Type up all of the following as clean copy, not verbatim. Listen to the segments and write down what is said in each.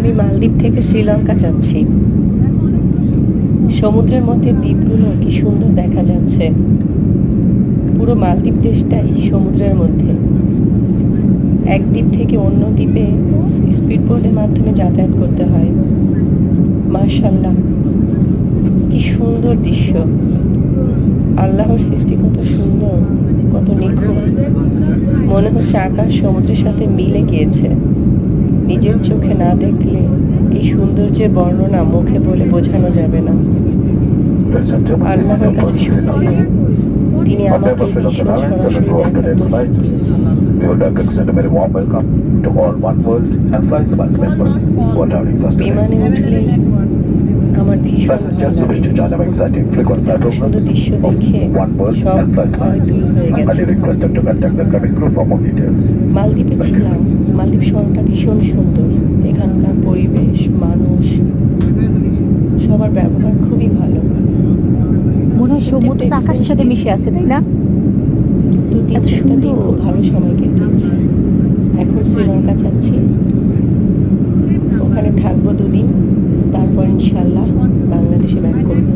আমি মালদ্বীপ থেকে শ্রীলঙ্কা যাচ্ছি। সমুদ্রের মধ্যে দ্বীপগুলো কি সুন্দর দেখা যাচ্ছে। পুরো মালদ্বীপ দেশটাই সমুদ্রের মধ্যে। এক দ্বীপ থেকে অন্য দ্বীপে স্পিডবোটের মাধ্যমে যাতায়াত করতে হয়। মাশাআল্লাহ, কি সুন্দর দৃশ্য। আল্লাহর সৃষ্টি কত সুন্দর, কত নিখুঁত। মনে হচ্ছে আকাশ সমুদ্রের সাথে মিলে গিয়েছে। নিজের চোখে না দেখলে এই সৌন্দর্যের বর্ণনা মুখে বলে বোঝানো যাবে না। আল্লাহর কাছে শুকরিয়া, তিনি আমাকে এই দৃশ্য সরাসরি দেখার তৌফিক দিয়েছেন। বিমানে উঠলেই আমার ভীষণ ভালো লাগে। এত সুন্দর দৃশ্য দেখে সব ভয় দূর হয়ে গেছে। মালদ্বীপে ছিলাম। মালদ্বীপ শহরটা ভীষণ সুন্দর। এখানকার পরিবেশ, মানুষ, সবার ব্যবহার খুবই ভালো। মনে হয় সমুদ্র আকাশের সাথে মিশে আছে, তাই না? এত সুন্দর, খুব ভালো সময় কেটেছে। এখন শ্রীলঙ্কা যাচ্ছি, ওখানে থাকবো 2 দিন, তারপর ইনশাল্লাহ বাংলাদেশে ব্যাক করব।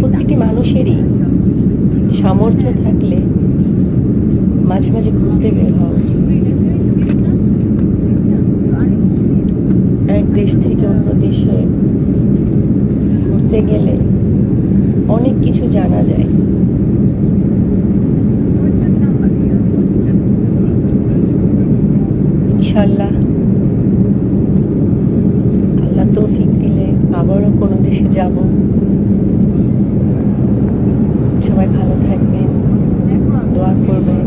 প্রতিটি মানুষেরই সামর্থ্য থাকলে মাঝে মাঝে ঘুরতে বের হওয়া উচিত। এক দেশ থেকে অন্য দেশে ঘুরতে গেলে অনেক কিছু জানা যায়। ইনশাল্লাহ আল্লাহ তৌফিক দিলে আবারও কোনো দেশে যাব। সবাই ভালো থাকবেন, দোয়া করবেন।